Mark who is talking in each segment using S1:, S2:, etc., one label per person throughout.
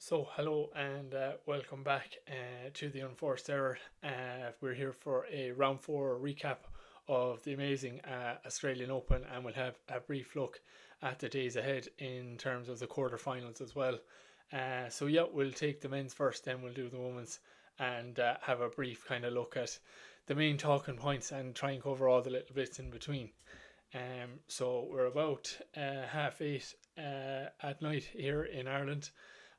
S1: So, hello and welcome back to the Unforced Error. We're here for a round four recap of the amazing Australian Open, and we'll have a brief look at the days ahead in terms of the quarterfinals as well. We'll take the men's first, then we'll do the women's, and have a brief kind of look at the main talking points and try and cover all the little bits in between. So, we're about 8:30 at night here in Ireland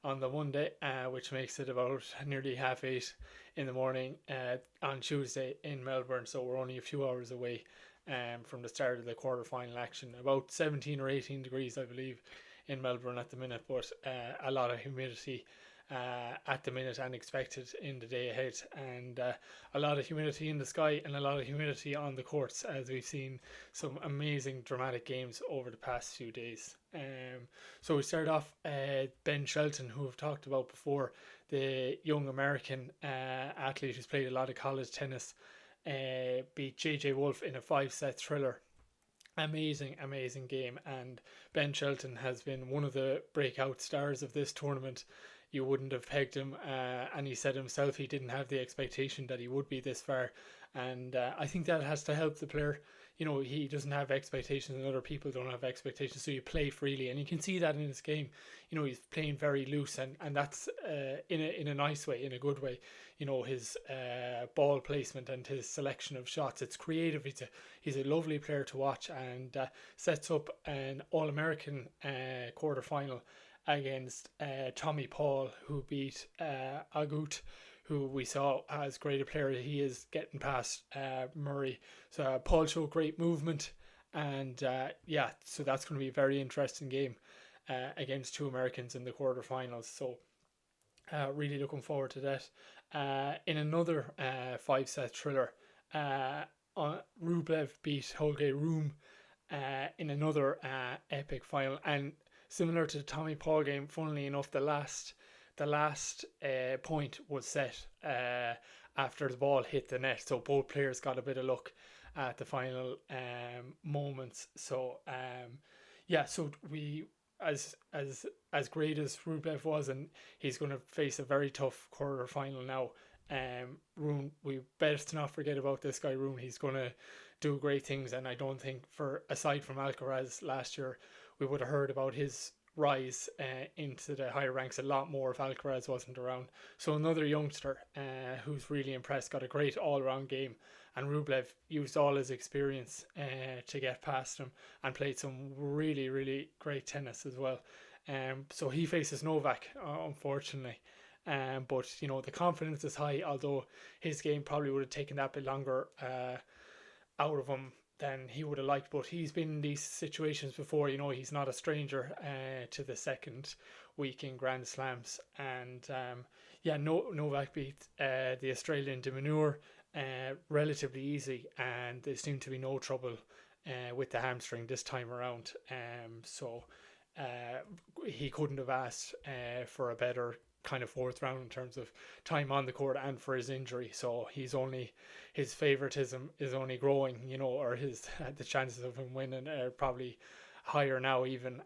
S1: on the Monday, which makes it about nearly 8:30 in the morning on Tuesday in Melbourne. So we're only a few hours away from the start of the quarter-final action. About 17 or 18 degrees, I believe, in Melbourne at the minute, but a lot of humidity at the minute and expected in the day ahead, and a lot of humidity in the sky and a lot of humidity on the courts, as we've seen some amazing dramatic games over the past few days. So we start off Ben Shelton, who we've talked about before, the young American athlete who's played a lot of college tennis, beat JJ Wolf in a 5-set thriller. Amazing game, and Ben Shelton has been one of the breakout stars of this tournament. You wouldn't have pegged him, and he said himself he didn't have the expectation that he would be this far, and I think that has to help the player. You know, he doesn't have expectations and other people don't have expectations, so you play freely, and you can see that in his game. You know, he's playing very loose, and that's in a nice way, in a good way. You know, his ball placement and his selection of shots, it's creative. He's a lovely player to watch, and sets up an All-American quarter final against Tommy Paul, who beat Agut, who we saw as great a player he is, getting past Murray. So Paul showed great movement, and so that's going to be a very interesting game against two Americans in the quarterfinals. So really looking forward to that. In another 5-set thriller, Rublev beat Holger Rune in another epic final, and similar to the Tommy Paul game, funnily enough, the last point was set after the ball hit the net, so both players got a bit of luck at the final moments. So we as great as Rublev was, and he's going to face a very tough quarter final now. Rune, we best not forget about this guy Rune. He's going to do great things, and I don't think, for aside from Alcaraz last year, we would have heard about his rise into the higher ranks a lot more if Alcaraz wasn't around. So another youngster who's really impressed, got a great all-around game, and Rublev used all his experience to get past him and played some really great tennis as well. So he faces Novak, unfortunately. But you know, the confidence is high, although his game probably would have taken that bit longer out of him than he would have liked. But he's been in these situations before. You know, he's not a stranger to the second week in Grand Slams. And Novak beat the Australian de Minaur relatively easy, and there seemed to be no trouble with the hamstring this time around. He couldn't have asked for a better kind of fourth round in terms of time on the court and for his injury. So his favoritism is only growing, you know, or his the chances of him winning are probably higher now even.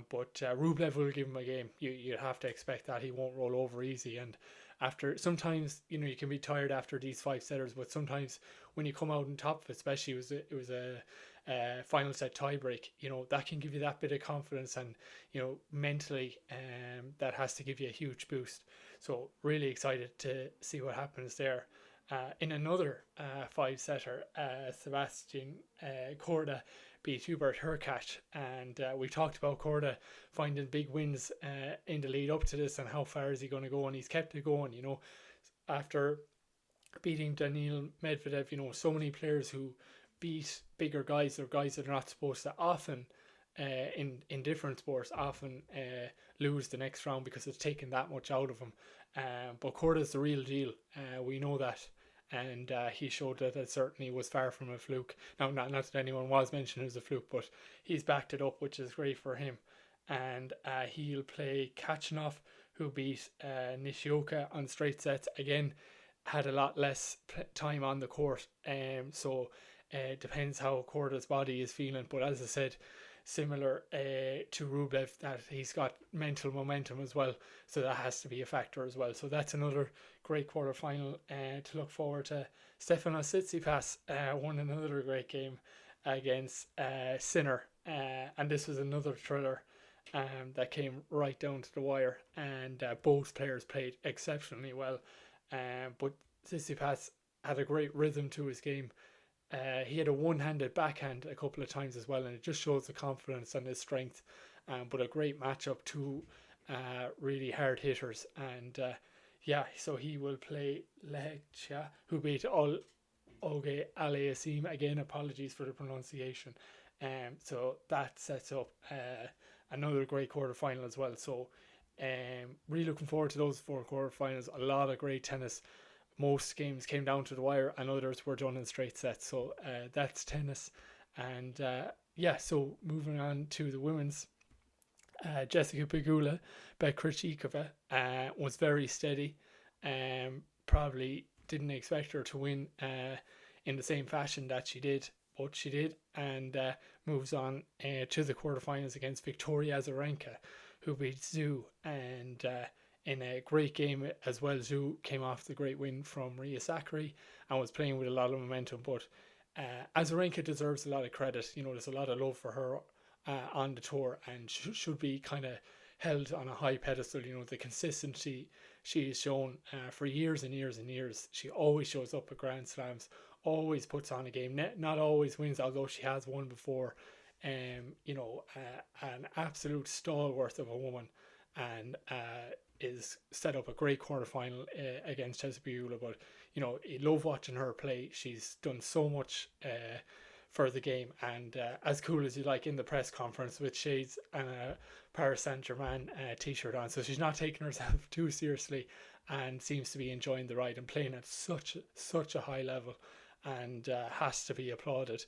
S1: But Rublev will give him a game. You have to expect that he won't roll over easy. And after, sometimes, you know, you can be tired after these 5-setters, but sometimes when you come out on top, especially it was a final set tiebreak, you know, that can give you that bit of confidence, and you know, mentally that has to give you a huge boost. So really excited to see what happens there. In another 5-setter, Sebastian Korda beat Hubert Hurkacz, and we talked about Korda finding big wins in the lead up to this, and how far is he going to go, and he's kept it going, you know, after beating Daniil Medvedev. You know, so many players who beat bigger guys, or guys that are not supposed to, often in different sports, often lose the next round because it's taken that much out of them. But Korda's the real deal. We know that. And he showed that it certainly was far from a fluke. Now, not that anyone was mentioning it was a fluke, but he's backed it up, which is great for him. And he'll play Kachanov, who beat Nishioka on straight sets. Again, had a lot less time on the court. So it depends how Korda's body is feeling. But as I said, similar to Rublev, that he's got mental momentum as well, so that has to be a factor as well. So that's another great quarter final to look forward to. Stefanos Tsitsipas won another great game against Sinner, and this was another thriller that came right down to the wire, and both players played exceptionally well. But Tsitsipas had a great rhythm to his game. He had a one-handed backhand a couple of times as well, and it just shows the confidence and his strength. But a great matchup, two really hard hitters, and so he will play Lehtia, who beat Oge Aliassime. Again, apologies for the pronunciation. So that sets up another great quarter final as well. So really looking forward to those four quarter finals. A lot of great tennis. Most games came down to the wire, and others were done in straight sets. So that's tennis. And so moving on to the women's, Jessica Pegula Krejcikova was very steady. Probably didn't expect her to win in the same fashion that she did, but she did, and moves on to the quarterfinals against Victoria Azarenka, who beat Zhu, and in a great game as well. Zhu came off the great win from Maria Sakkari and was playing with a lot of momentum, but Azarenka deserves a lot of credit. There's a lot of love for her on the tour, and should be kind of held on a high pedestal. The consistency she has shown for years and years and years. She always shows up at Grand Slams, always puts on a game. Not always wins, although she has won before. An absolute stalwart of a woman, and is set up a great quarterfinal against Jessica Pegula. But you love watching her play. She's done so much for the game, and as cool as you like in the press conference with shades and a Paris Saint-Germain t-shirt on. So she's not taking herself too seriously, and seems to be enjoying the ride and playing at such a high level, and has to be applauded.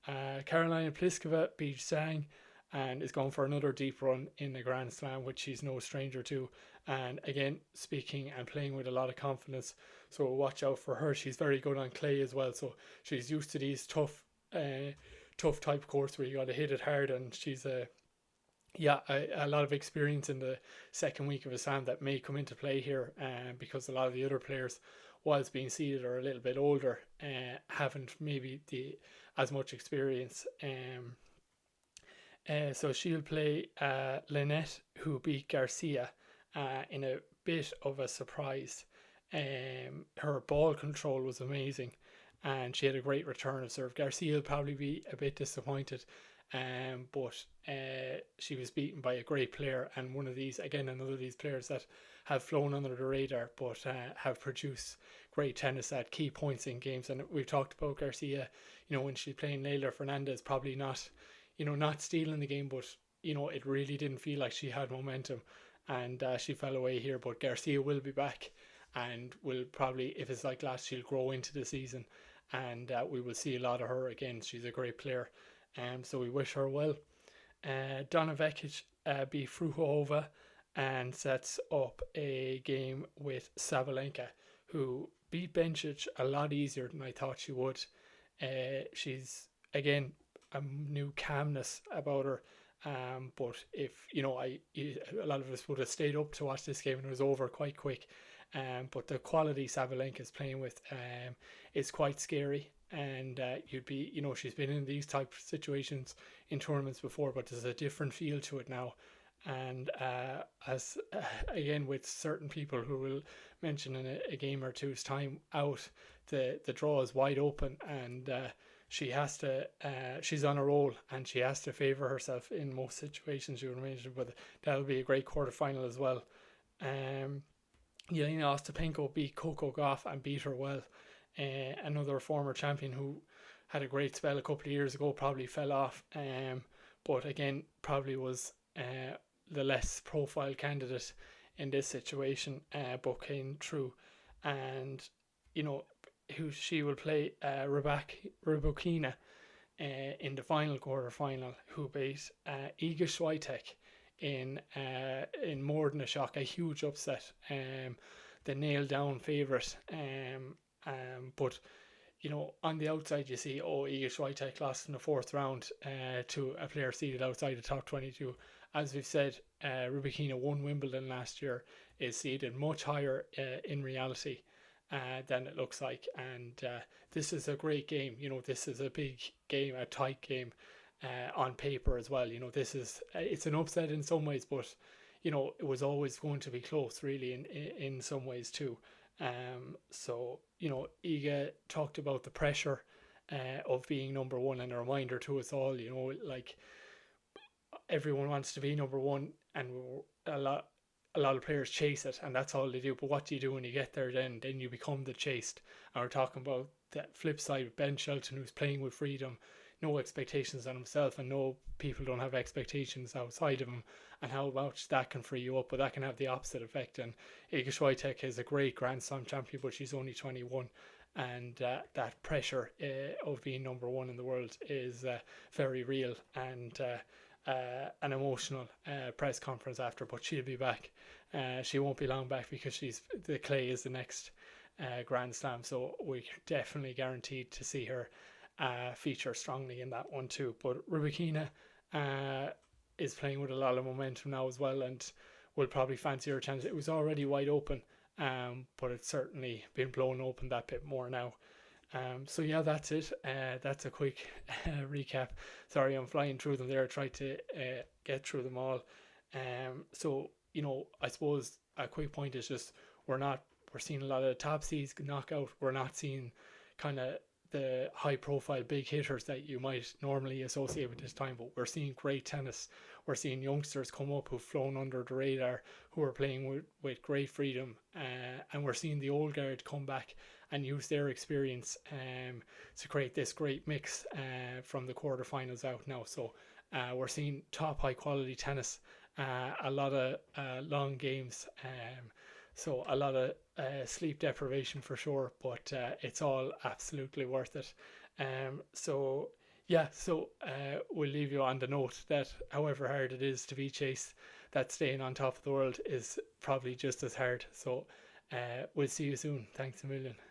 S1: Karolina Pliskova beat Zhang and is going for another deep run in the Grand Slam, which she's no stranger to. And again, speaking and playing with a lot of confidence. So watch out for her. She's very good on clay as well. So she's used to these tough type courts where you got to hit it hard. And she's a lot of experience in the second week of a Slam that may come into play here. Because a lot of the other players, whilst being seeded, are a little bit older, haven't maybe as much experience. So she'll play Lynette, who beat Garcia in a bit of a surprise. Her ball control was amazing, and she had a great return of serve. Garcia will probably be a bit disappointed, but she was beaten by a great player, and another of these players that have flown under the radar, but have produced great tennis at key points in games. And we've talked about Garcia, when she's playing Leylah Fernandez, probably not stealing the game, but it really didn't feel like she had momentum, and she fell away here. But Garcia will be back, and will probably, if it's like last, she'll grow into the season, and we will see a lot of her again. She's a great player, so we wish her well. Donna Vekic beat Fruhova and sets up a game with Sabalenka, who beat Bencic a lot easier than I thought she would. She's, again, a new calmness about her, but if a lot of us would have stayed up to watch this game, and it was over quite quick. But the quality Sabalenka is playing with is quite scary, and you'd be, she's been in these type of situations in tournaments before, but there's a different feel to it now. And as again with certain people who will mention in a game or two's time out, the draw is wide open, and she has to she's on a roll, and she has to favour herself in most situations, you would imagine. But that'll be a great quarter final as well. Yelena Ostapenko beat Coco Gauff and beat her well. Another former champion who had a great spell a couple of years ago, probably fell off, but again probably was the less profile candidate in this situation, but came through. And who she will play, Rybakina in the final quarter final, who beat Iga Swiatek in more than a shock, a huge upset. The nailed down favourite, but on the outside you see, oh, Iga Swiatek lost in the fourth round to a player seated outside the top 22. As we've said, Rybakina won Wimbledon last year, is seeded much higher in reality than it looks like. And this is a great game. This is a big game, a tight game on paper as well. It's an upset in some ways, but it was always going to be close, really, in some ways too. Iga talked about the pressure of being number one, and a reminder to us all, like everyone wants to be number one, and a lot of players chase it, and that's all they do. But what do you do when you get there? Then you become the chased. And we're talking about the flip side of Ben Shelton, who's playing with freedom, no expectations on himself, and no people don't have expectations outside of him, and how much that can free you up. But that can have the opposite effect. And Iga Swiatek is a great Grand Slam champion, but she's only 21. And that pressure of being number one in the world is very real, and an emotional press conference after, but she'll be back. She won't be long back, because the clay is the next Grand Slam, so we're definitely guaranteed to see her feature strongly in that one too. But Rybakina is playing with a lot of momentum now as well, and will probably fancy her chance. It was already wide open, but it's certainly been blown open that bit more now. So yeah, that's it. That's a quick recap. Sorry, I'm flying through them there. I tried to get through them all. I suppose a quick point is just we're seeing a lot of top seeds knockout. We're not seeing kind of the high profile big hitters that you might normally associate with this time, but we're seeing great tennis. We're seeing youngsters come up who've flown under the radar, who are playing with great freedom, and we're seeing the old guard come back and use their experience to create this great mix from the quarterfinals out now. So we're seeing top high quality tennis, a lot of long games, so a lot of sleep deprivation for sure, but it's all absolutely worth it. We'll leave you on the note that however hard it is to be chased, that staying on top of the world is probably just as hard. So we'll see you soon. Thanks a million.